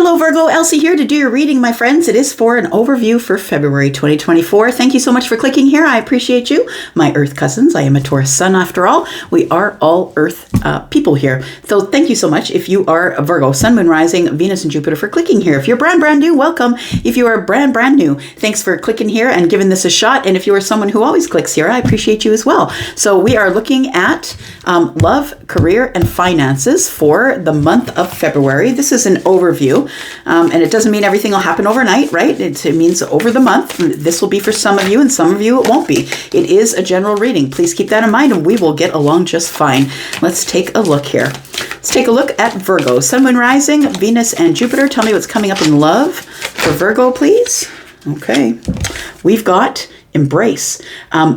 Hello Virgo, Elsie here to do your reading, my friends. It is for an overview for February 2024. Thank you so much for clicking here. I appreciate you. My Earth cousins, I am a Taurus sun after all. We are all Earth people here. So thank you so much if you are a Virgo, Sun, Moon, Rising, Venus, and Jupiter for clicking here. If you're brand new, welcome. If you are brand new, thanks for clicking here and giving this a shot. And if you are someone who always clicks here, I appreciate you as well. So we are looking at love, career, and finances for the month of February. This is an overview. And it doesn't mean everything will happen overnight, right? It means over the month. This will be for some of you and some of you it won't be. It is a general reading. Please keep that in mind and we will get along just fine. Let's take a look here. Let's take a look at Virgo. Sun, Moon, Rising, Venus, and Jupiter. Tell me what's coming up in love for Virgo, please. Okay. We've got embrace.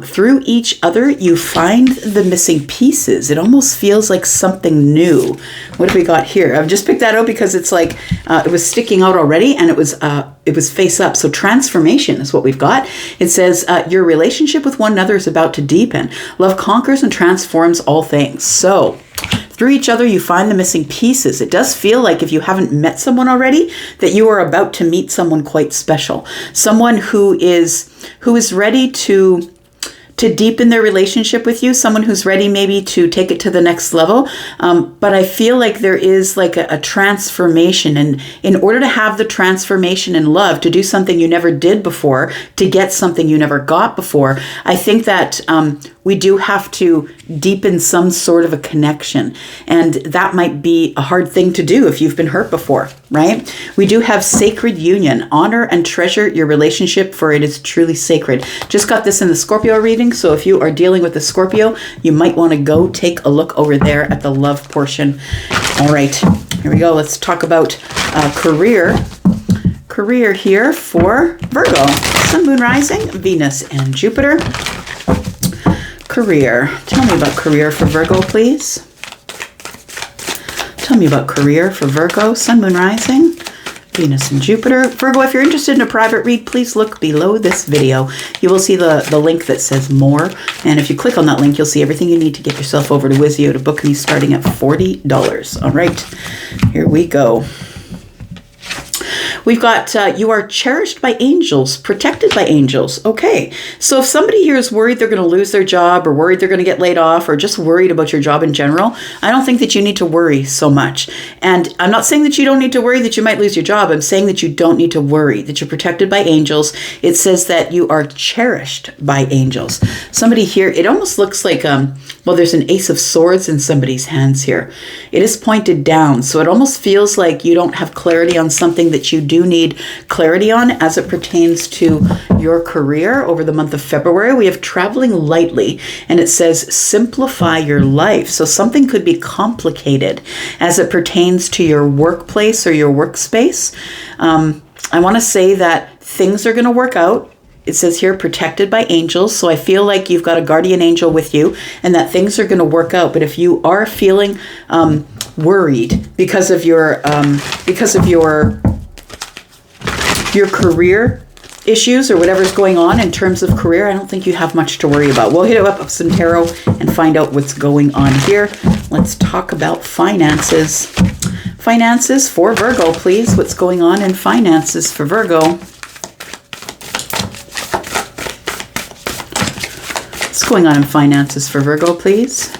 Through each other, you find the missing pieces. It almost feels like something new. What have we got here? I've just picked that out because it's like it was sticking out already, and it was face up. So transformation is what we've got. It says your relationship with one another is about to deepen. Love conquers and transforms all things. So through each other, you find the missing pieces. It does feel like if you haven't met someone already, that you are about to meet someone quite special. Someone who is ready to deepen their relationship with you, someone who's ready maybe to take it to the next level. But I feel like there is like a transformation. And in order to have the transformation in love, to do something you never did before, to get something you never got before, I think that we do have to deepen some sort of a connection. And that might be a hard thing to do if you've been hurt before, right? We do have sacred union. Honor and treasure your relationship, for it is truly sacred. Just got this in the Scorpio reading. So if you are dealing with the Scorpio, you might want to go take a look over there at the love portion. All right, here we go. Let's talk about career. Career here for Virgo. Sun, Moon, Rising, Venus, and Jupiter. Career. Tell me about career for Virgo, please. Tell me about career for Virgo, Sun, Moon, Rising, Venus, and Jupiter. Virgo, if you're interested in a private read, please look below this video. You will see the link that says more. And if you click on that link, you'll see everything you need to get yourself over to Wizio to book me starting at $40. All right, here we go. We've got, you are cherished by angels, protected by angels. Okay, so if somebody here is worried they're going to lose their job or worried they're going to get laid off or just worried about your job in general, I don't think that you need to worry so much. And I'm not saying that you don't need to worry that you might lose your job. I'm saying that you don't need to worry, that you're protected by angels. It says that you are cherished by angels. Somebody here, it almost looks like, well, there's an Ace of Swords in somebody's hands here. It is pointed down, so it almost feels like you don't have clarity on something that you do need clarity on as it pertains to your career over the month of February. We have traveling lightly, and it says simplify your life. So something could be complicated as it pertains to your workplace or your workspace. I want to say that things are going to work out. It says here, protected by angels. So I feel like you've got a guardian angel with you and that things are going to work out. But if you are feeling worried because of your career issues or whatever's going on in terms of career, I don't think you have much to worry about. We'll hit up with some tarot and find out what's going on here. Let's talk about finances. Finances for Virgo, please. What's going on in finances for Virgo? What's going on in finances for Virgo, please?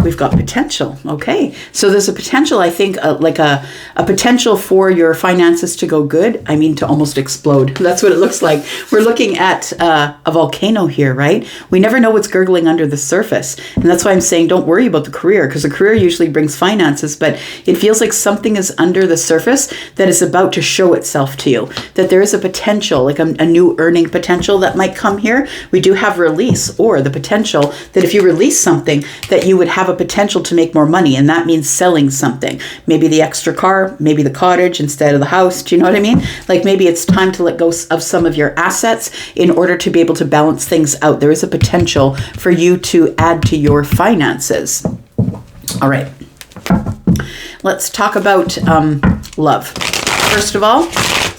We've got potential. Okay. So there's a potential, I think, like a potential for your finances to go good. I mean, to almost explode. That's what it looks like. We're looking at a volcano here, right? We never know what's gurgling under the surface. And that's why I'm saying don't worry about the career, because the career usually brings finances, but it feels like something is under the surface that is about to show itself to you, that there is a potential, like a new earning potential that might come here. We do have release, or the potential that if you release something that you would have a potential to make more money, and that means selling something. Maybe the extra car, maybe the cottage instead of the house. Do you know what I mean? Like maybe it's time to let go of some of your assets in order to be able to balance things out. There is a potential for you to add to your finances. All right. Let's talk about love. First of all,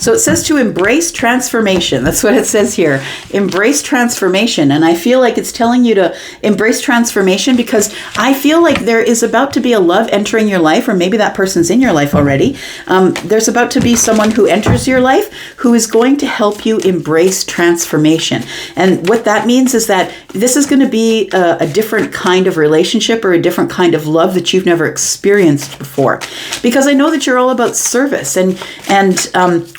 So it says to embrace transformation. That's what it says here. Embrace transformation. And I feel like it's telling you to embrace transformation because I feel like there is about to be a love entering your life, or maybe that person's in your life already. There's about to be someone who enters your life who is going to help you embrace transformation. And what that means is that this is going to be a different kind of relationship or a different kind of love that you've never experienced before. Because I know that you're all about service, and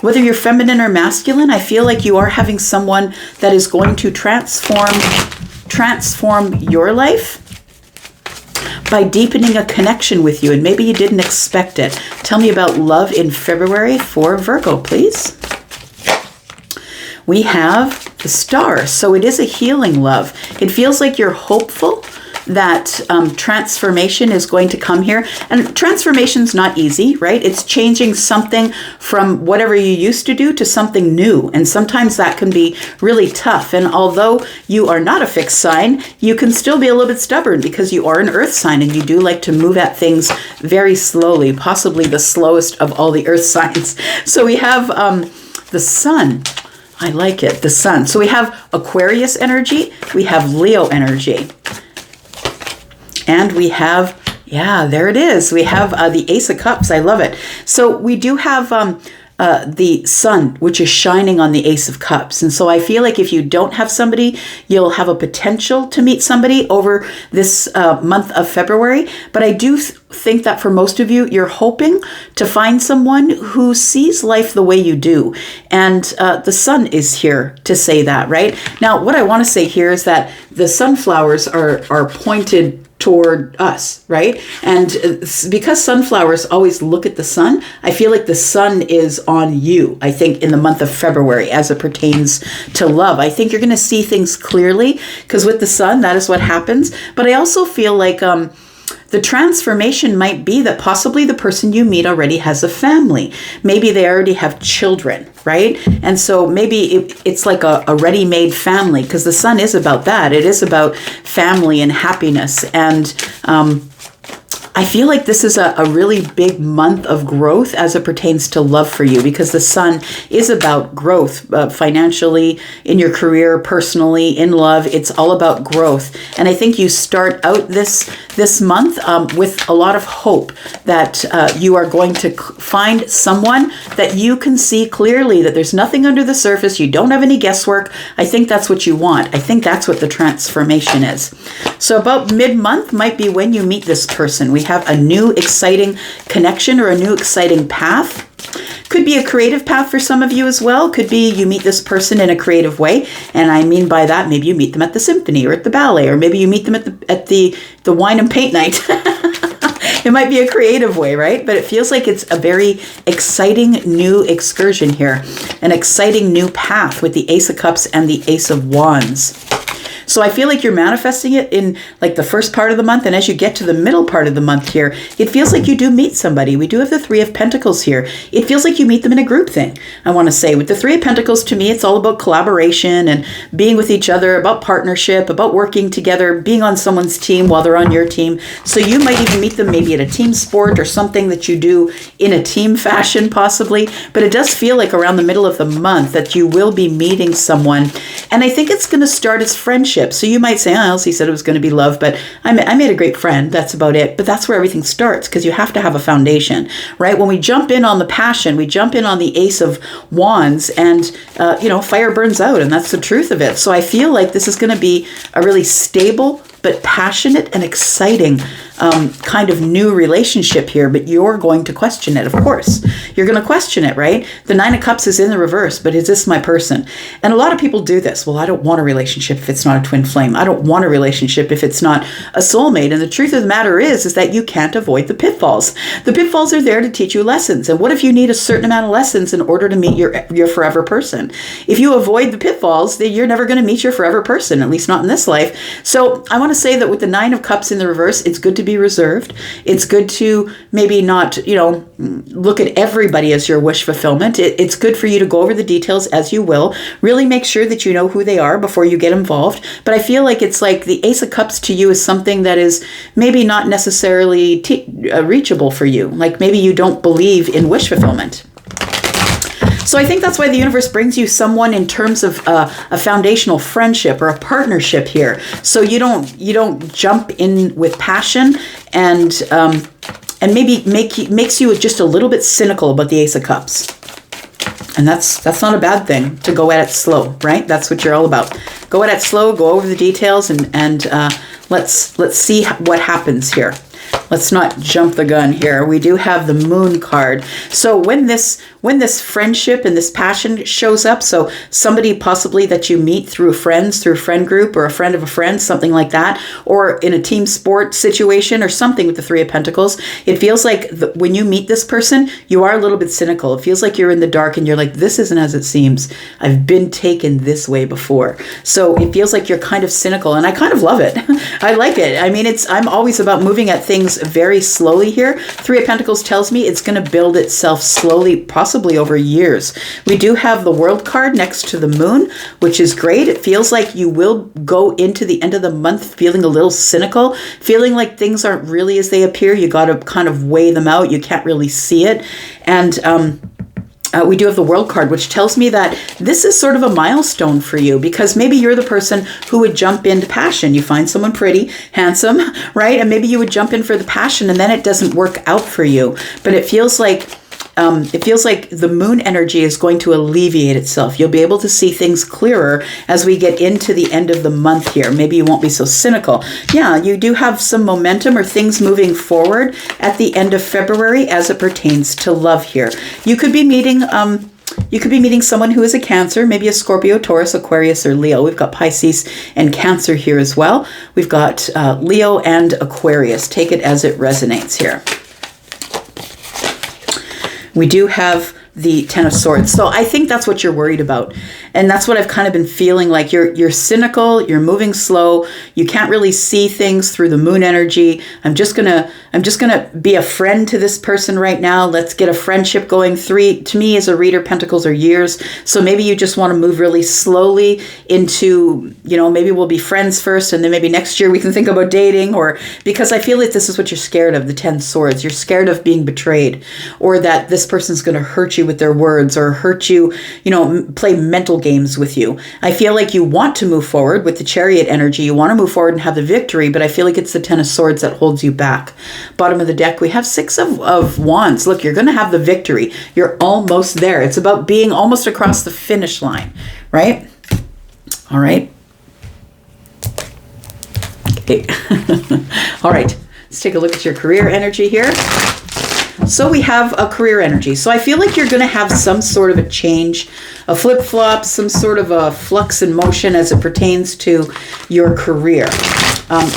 whether you're feminine or masculine, I feel like you are having someone that is going to transform your life by deepening a connection with you, and maybe you didn't expect it. Tell me about love in February for Virgo, please. We have the Star, so it is a healing love. It feels like you're hopeful that transformation is going to come here. And transformation's not easy, right? It's changing something from whatever you used to do to something new. And sometimes that can be really tough. And although you are not a fixed sign, you can still be a little bit stubborn because you are an earth sign and you do like to move at things very slowly, possibly the slowest of all the earth signs. So we have the Sun. I like it, the Sun. So we have Aquarius energy, we have Leo energy. And we have, yeah, there it is. We have the Ace of Cups. I love it. So we do have the Sun, which is shining on the Ace of Cups. And so I feel like if you don't have somebody, you'll have a potential to meet somebody over this month of February. But I do think that for most of you, you're hoping to find someone who sees life the way you do. And the Sun is here to say that, right? Now, what I want to say here is that the sunflowers are pointed toward us, right? And because sunflowers always look at the sun, I feel like the sun is on you, I think, in the month of February as it pertains to love. I think you're going to see things clearly because with the sun, that is what happens. But I also feel like the transformation might be that possibly the person you meet already has a family. Maybe they already have children, right? And so maybe it's like a ready-made family because the Sun is about that. It is about family and happiness. And I feel like this is a really big month of growth as it pertains to love for you because the Sun is about growth financially, in your career, personally, in love. It's all about growth. And I think you start out this month with a lot of hope that you are going to find someone that you can see clearly, that there's nothing under the surface. You don't have any guesswork. I think that's what you want. I think that's what the transformation is. So about mid-month might be when you meet this person. We have a new exciting connection or a new exciting path. Could be a creative path for some of you as well. Could be you meet this person in a creative way. And I mean by that, maybe you meet them at the symphony or at the ballet, or maybe you meet them at the wine and paint night. It might be a creative way, right? But it feels like it's a very exciting new excursion here, an exciting new path with the Ace of Cups and the Ace of Wands. So I feel like you're manifesting it in like the first part of the month. And as you get to the middle part of the month here, it feels like you do meet somebody. We do have the Three of Pentacles here. It feels like you meet them in a group thing. I want to say with the Three of Pentacles, to me, it's all about collaboration and being with each other, about partnership, about working together, being on someone's team while they're on your team. So you might even meet them maybe at a team sport or something that you do in a team fashion possibly. But it does feel like around the middle of the month that you will be meeting someone. And I think it's going to start as friendship. So you might say, oh, Elsie said it was going to be love, but I made a great friend. That's about it. But that's where everything starts because you have to have a foundation, right? When we jump in on the passion, we jump in on the Ace of Wands and, fire burns out. And that's the truth of it. So I feel like this is going to be a really stable but passionate and exciting kind of new relationship here, but you're going to question it, of course. You're going to question it, right? The Nine of Cups is in the reverse, but is this my person? And a lot of people do this. Well, I don't want a relationship if it's not a twin flame. I don't want a relationship if it's not a soulmate. And the truth of the matter is that you can't avoid the pitfalls. The pitfalls are there to teach you lessons. And what if you need a certain amount of lessons in order to meet your forever person? If you avoid the pitfalls, then you're never going to meet your forever person, at least not in this life. So I want to say that with the Nine of Cups in the reverse, it's good to be reserved. It's good to maybe not, look at everybody as your wish fulfillment. It's good for you to go over the details as you will. Really make sure that you know who they are before you get involved. But I feel like it's like the Ace of Cups to you is something that is maybe not necessarily reachable for you. Like maybe you don't believe in wish fulfillment. So I think that's why the universe brings you someone in terms of a foundational friendship or a partnership here. So you don't jump in with passion and maybe makes you just a little bit cynical about the Ace of Cups. And that's not a bad thing, to go at it slow, right? That's what you're all about. Go at it slow, go over the details, and let's see what happens here. Let's not jump the gun here. We do have the Moon card. So when this friendship and this passion shows up, so somebody possibly that you meet through friends, through a friend group or a friend of a friend, something like that, or in a team sport situation or something with the Three of Pentacles, it feels like when you meet this person, you are a little bit cynical. It feels like you're in the dark and you're like, this isn't as it seems. I've been taken this way before. So it feels like you're kind of cynical, and I kind of love it. I like it. I mean, I'm always about moving at things very slowly here. Three of Pentacles tells me it's going to build itself slowly, possibly over years. We do have the World card next to the Moon, which is great. It feels like you will go into the end of the month feeling a little cynical, feeling like things aren't really as they appear. You got to kind of weigh them out. You can't really see it. And we do have the World card, which tells me that this is sort of a milestone for you, because maybe you're the person who would jump into passion. You find someone pretty, handsome, right? And maybe you would jump in for the passion and then it doesn't work out for you. But it feels like the Moon energy is going to alleviate itself. You'll be able to see things clearer as we get into the end of the month here. Maybe you won't be so cynical. Yeah, you do have some momentum or things moving forward at the end of February as it pertains to love here. You could be meeting someone who is a Cancer, maybe a Scorpio, Taurus, Aquarius, or Leo. We've got Pisces and Cancer here as well. We've got Leo and Aquarius. Take it as it resonates here. We do have the Ten of Swords. So I think that's what you're worried about. And that's what I've kind of been feeling like. You're cynical, you're moving slow, you can't really see things through the Moon energy. I'm just gonna be a friend to this person right now. Let's get a friendship going. 3, to me as a reader, Pentacles are years. So maybe you just want to move really slowly into, maybe we'll be friends first and then maybe next year we can think about dating, or because I feel like this is what you're scared of, the 10 swords. You're scared of being betrayed, or that this person's going to hurt you with their words, or hurt you, play mental games with you. I feel like you want to move forward with the Chariot energy. You want to move forward and have the victory, but I feel like it's the 10 of swords that holds you back. Bottom of the deck, we have 6 of wands. Look, you're going to have the victory. You're almost there. It's about being almost across the finish line, right? All right. Okay. All right. Let's take a look at your career energy here. So we have a career energy. So I feel like you're going to have some sort of a change, a flip-flop, some sort of a flux in motion as it pertains to your career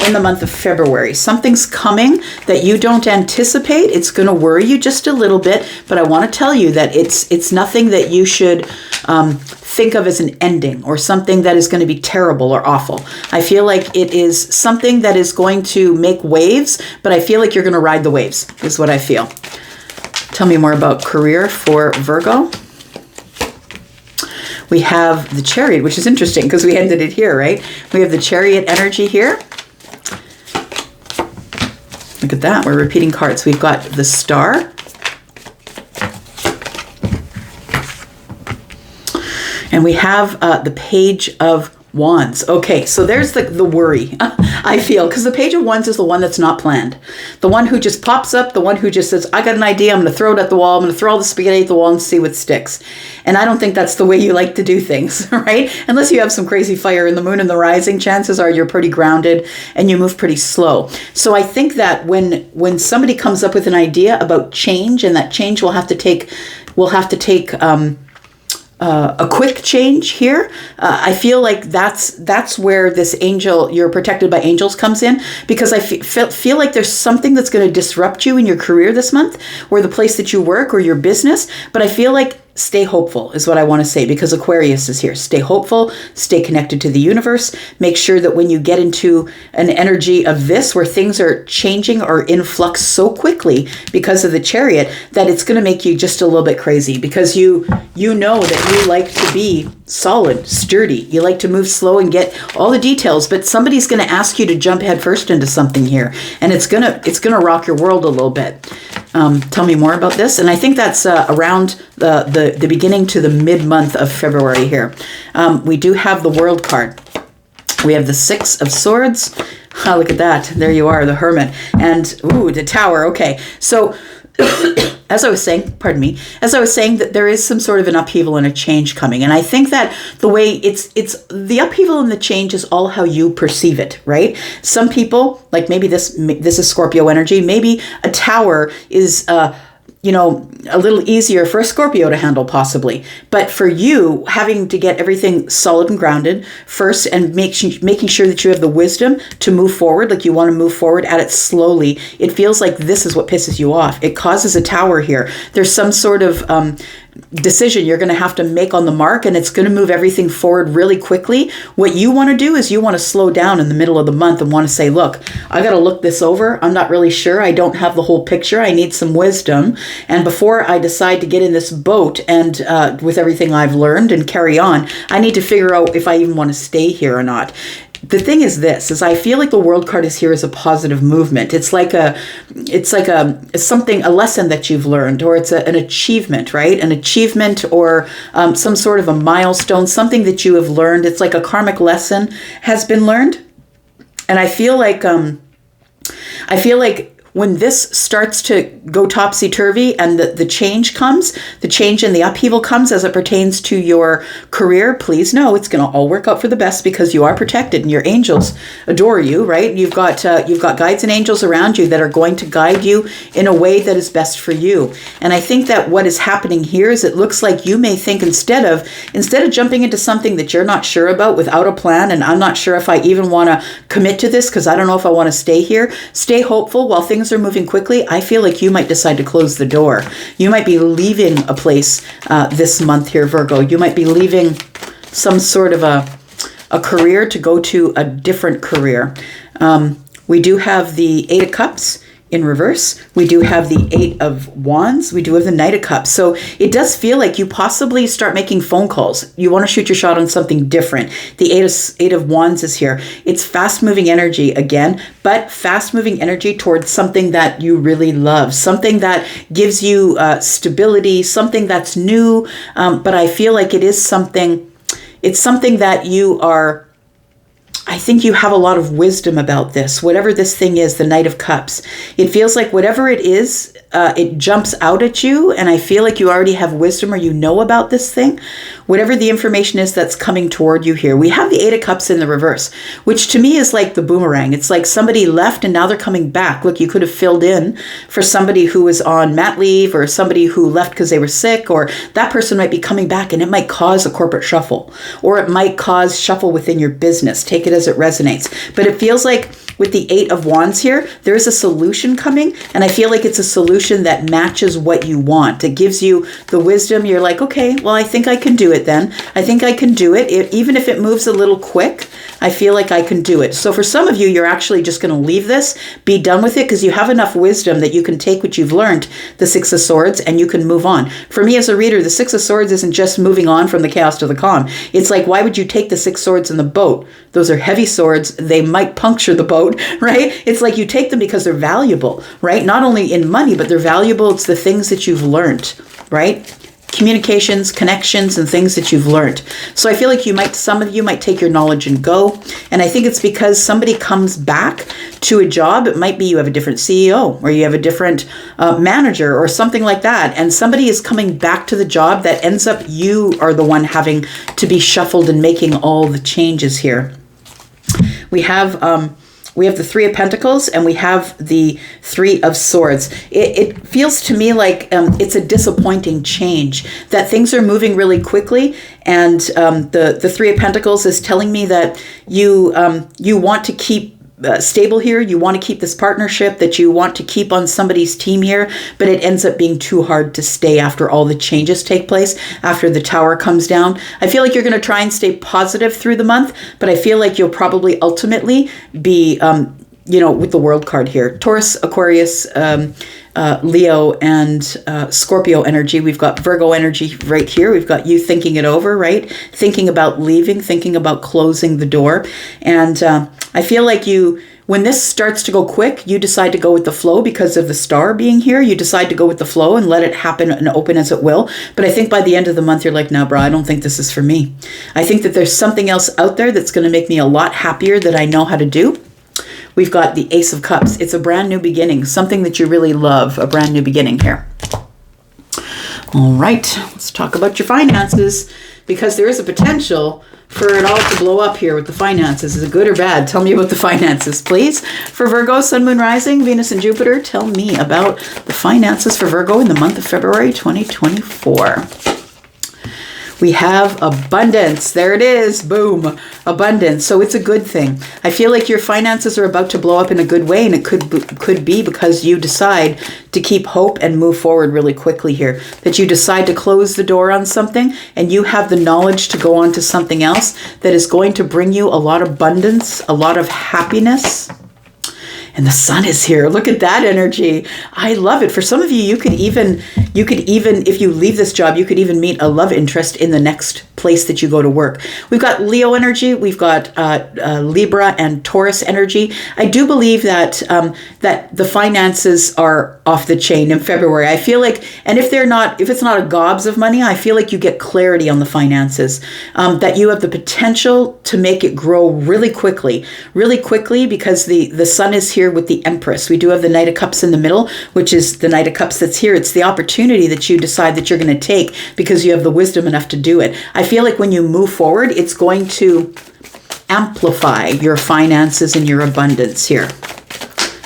in the month of February. Something's coming that you don't anticipate. It's going to worry you just a little bit, but I want to tell you that it's nothing that you should think of as an ending or something that is going to be terrible or awful. I feel like it is something that is going to make waves, but I feel like you're going to ride the waves, is what I feel. Tell me more about career for Virgo. We have the Chariot, which is interesting because we ended it here, right? We have the Chariot energy here. Look at that. We're repeating cards. We've got the Star. And we have the Page of Wands. Okay, so there's the worry, I feel, because the Page of Wands is the one that's not planned. The one who just pops up, the one who just says, I got an idea, I'm going to throw it at the wall, I'm going to throw all the spaghetti at the wall and see what sticks. And I don't think that's the way you like to do things, right? Unless you have some crazy fire in the Moon and the rising, chances are you're pretty grounded and you move pretty slow. So I think that when somebody comes up with an idea about change, and that change will have to take a quick change here. I feel like that's where this angel, you're protected by angels, comes in, because I feel like there's something that's going to disrupt you in your career this month, or the place that you work or your business. But I feel like stay hopeful is what I want to say, because Aquarius is here. Stay hopeful, stay connected to the universe. Make sure that when you get into an energy of this, where things are changing or in flux so quickly because of the Chariot, that it's going to make you just a little bit crazy, because you know that you like to be solid, sturdy. You like to move slow and get all the details, but somebody's going to ask you to jump head first into something here, and it's going to rock your world a little bit. tell me more about this. And I think that's around the beginning to the mid-month of February here. We do have the World card. We have the Six of Swords. Oh, look at that. There you are, the Hermit. And, the Tower. Okay. So, as I was saying that there is some sort of an upheaval and a change coming. And I think that the way it's the upheaval and the change is all how you perceive it, right? Some people, like maybe this is Scorpio energy, maybe a tower is, a little easier for a Scorpio to handle possibly. But for you, having to get everything solid and grounded first and making sure that you have the wisdom to move forward, like you want to move forward at it slowly, it feels like this is what pisses you off. It causes a tower here. There's some sort of decision you're going to have to make on the mark, and it's going to move everything forward really quickly. What you want to do is you want to slow down in the middle of the month and want to say, look, I got to look this over. I'm not really sure. I don't have the whole picture. I need some wisdom. And before I decide to get in this boat and with everything I've learned and carry on, I need to figure out if I even want to stay here or not. The thing is this, I feel like the World card is here as a positive movement. It's like a lesson that you've learned, or it's an achievement, right? An achievement or some sort of a milestone, something that you have learned. It's like a karmic lesson has been learned. And I feel like when this starts to go topsy-turvy and the change comes, the change and the upheaval comes as it pertains to your career, please know it's going to all work out for the best because you are protected and your angels adore you, right? You've got guides and angels around you that are going to guide you in a way that is best for you. And I think that what is happening here is it looks like you may think instead of jumping into something that you're not sure about without a plan, and I'm not sure if I even want to commit to this because I don't know if I want to stay here, stay hopeful while things are moving quickly. I feel like you might decide to close the door. You might be leaving a place this month here, Virgo. You might be leaving some sort of a career to go to a different career. We do have the Eight of Cups in reverse. We do have the Eight of Wands. We do have the Knight of Cups. So it does feel like you possibly start making phone calls. You want to shoot your shot on something different. The Eight of Wands is here. It's fast-moving energy again, but fast-moving energy towards something that you really love, something that gives you stability, something that's new. But I feel like it's something that you are, I think you have a lot of wisdom about this. Whatever this thing is, the Knight of Cups, it feels like whatever it is, it jumps out at you. And I feel like you already have wisdom or you know about this thing. Whatever the information is that's coming toward you here. We have the Eight of Cups in the reverse, which to me is like the boomerang. It's like somebody left and now they're coming back. Look, you could have filled in for somebody who was on mat leave or somebody who left because they were sick, or that person might be coming back and it might cause a corporate shuffle, or it might cause shuffle within your business. Take it as it resonates. But it feels like with the Eight of Wands here, there is a solution coming, and I feel like it's a solution that matches what you want. It gives you the wisdom. You're like, okay, well, I think I can do it then. I think I can do it. Even if it moves a little quick, I feel like I can do it. So for some of you, you're actually just going to leave this, be done with it, because you have enough wisdom that you can take what you've learned, the Six of Swords, and you can move on. For me as a reader, the Six of Swords isn't just moving on from the chaos to the calm. It's like, why would you take the Six Swords in the boat? Those are heavy swords. They might puncture the boat, right? It's like you take them because they're valuable, right? Not only in money, but they're valuable. It's the things that you've learned, right? Communications, connections, and things that you've learned. So I feel like some of you might take your knowledge and go. And I think it's because somebody comes back to a job. It might be you have a different CEO or you have a different manager or something like that. And somebody is coming back to the job that ends up you are the one having to be shuffled and making all the changes here. We have the Three of Pentacles and we have the Three of Swords. It feels to me like it's a disappointing change, that things are moving really quickly. And the Three of Pentacles is telling me that you want to keep stable here. You want to keep this partnership, that you want to keep on somebody's team here, but it ends up being too hard to stay after all the changes take place, after the tower comes down. I feel like you're going to try and stay positive through the month, but I feel like you'll probably ultimately be, with the World card here, Taurus, Aquarius, Leo, and Scorpio energy. We've got Virgo energy right here. We've got you thinking it over, right? Thinking about leaving, thinking about closing the door. And I feel like when this starts to go quick, you decide to go with the flow because of the star being here. You decide to go with the flow and let it happen and open as it will. But I think by the end of the month, you're like, no, bro, I don't think this is for me. I think that there's something else out there that's going to make me a lot happier that I know how to do. We've got the Ace of Cups. It's a brand new beginning, something that you really love, a brand new beginning here. All right, let's talk about your finances, because there is a potential for it all to blow up here with the finances. Is it good or bad? Tell me about the finances, please. For Virgo, Sun, Moon, Rising, Venus, and Jupiter, tell me about the finances for Virgo in the month of February 2024. We have abundance. There it is. Boom. Abundance. So it's a good thing. I feel like your finances are about to blow up in a good way, and it could be because you decide to keep hope and move forward really quickly here. That you decide to close the door on something and you have the knowledge to go on to something else that is going to bring you a lot of abundance, a lot of happiness. And the sun is here. Look at that energy. I love it. For some of you, you could even, if you leave this job, you could even meet a love interest in the next place that you go to work. We've got Leo energy. We've got Libra and Taurus energy. I do believe that that the finances are off the chain in February. I feel like, and if it's not a gobs of money, I feel like you get clarity on the finances, that you have the potential to make it grow really quickly, because the sun is here with the Empress. We do have the Knight of Cups in the middle, which is the Knight of Cups that's here. It's the opportunity that you decide that you're going to take because you have the wisdom enough to do it. I feel like when you move forward, it's going to amplify your finances and your abundance here.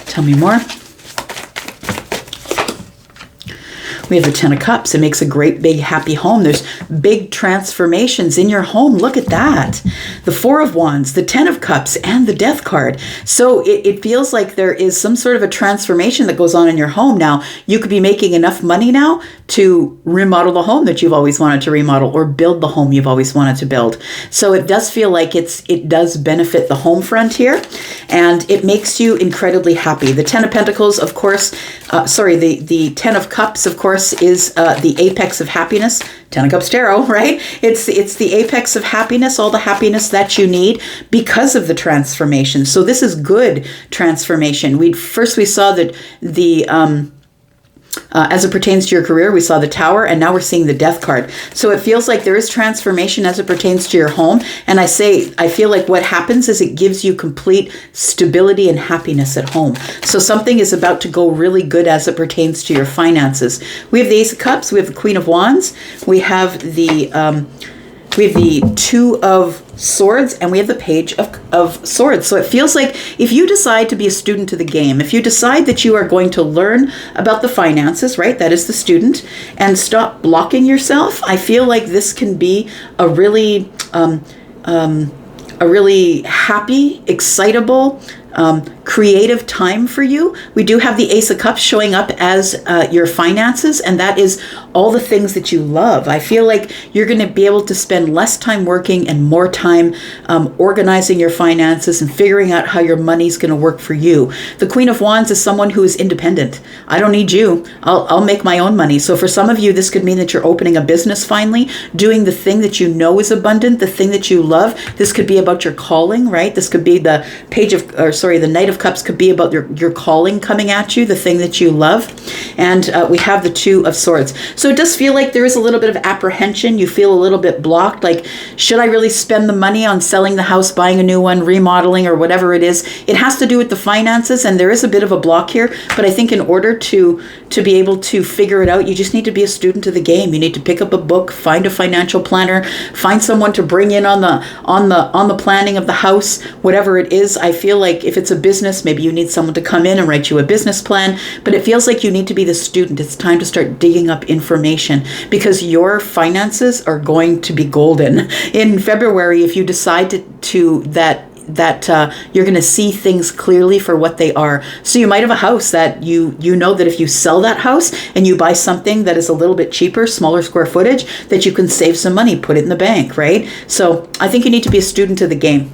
Tell me more. We have the Ten of Cups. It makes a great, big, happy home. There's big transformations in your home. Look at that. The Four of Wands, the Ten of Cups, and the Death card. So it feels like there is some sort of a transformation that goes on in your home now. You could be making enough money now to remodel the home that you've always wanted to remodel, or build the home you've always wanted to build. So it does feel like it does benefit the home front here, and it makes you incredibly happy. The Ten of Pentacles, of course, the Ten of Cups, of course, is the apex of happiness. Ten of Cups Tarot, right? It's the apex of happiness, all the happiness that you need because of the transformation. So this is good transformation. We saw that as it pertains to your career, we saw the Tower, and now we're seeing the Death card. So it feels like there is transformation as it pertains to your home. And I feel like what happens is it gives you complete stability and happiness at home. So something is about to go really good as it pertains to your finances. We have the Ace of Cups, we have the Queen of Wands, we have the Two of Swords, and we have the Page of Swords. So it feels like if you decide to be a student to the game, if you decide that you are going to learn about the finances, right, that is the student, and stop blocking yourself, I feel like this can be a really happy, excitable, creative time for you. We do have the Ace of Cups showing up as your finances, and that is all the things that you love. I feel like you're going to be able to spend less time working and more time organizing your finances and figuring out how your money's going to work for you. The Queen of Wands is someone who is independent. I don't need you. I'll make my own money. So for some of you, this could mean that you're opening a business finally, doing the thing that you know is abundant, the thing that you love. This could be about your calling, right? This could be the the Knight of Cups could be about your calling coming at you, the thing that you love. And we have the Two of Swords. So it does feel like there is a little bit of apprehension. You feel a little bit blocked. Like, should I really spend the money on selling the house, buying a new one, remodeling, or whatever it is? It has to do with the finances, and there is a bit of a block here. But I think in order to be able to figure it out, you just need to be a student of the game. You need to pick up a book, find a financial planner, find someone to bring in on the planning of the house, whatever it is. I feel like if it's a business, maybe you need someone to come in and write you a business plan, but it feels like you need to be the student. It's time to start digging up information, because your finances are going to be golden in February if you decide that you're going to see things clearly for what they are. So you might have a house that you know that if you sell that house and you buy something that is a little bit cheaper, smaller square footage, that you can save some money, put it in the bank, right? So I think you need to be a student of the game.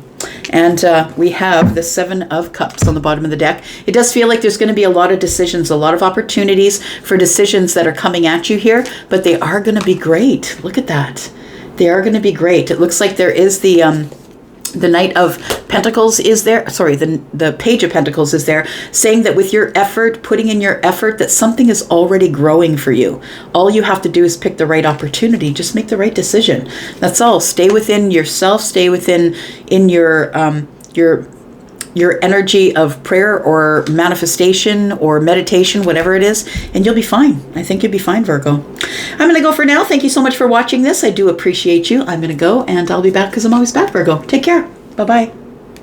And we have the Seven of Cups on the bottom of the deck. It does feel like there's going to be a lot of decisions, a lot of opportunities for decisions that are coming at you here, but they are going to be great. Look at that. They are going to be great. It looks like there is the The Knight of Pentacles is there. Sorry, the Page of Pentacles is there, saying that with your effort, putting in your effort, that something is already growing for you. All you have to do is pick the right opportunity. Just make the right decision. That's all. Stay within yourself. Stay within your energy of prayer or manifestation or meditation, whatever it is, and you'll be fine. I think you'll be fine, Virgo. I'm going to go for now. Thank you so much for watching this. I do appreciate you. I'm going to go, and I'll be back because I'm always back, Virgo. Take care. Bye-bye.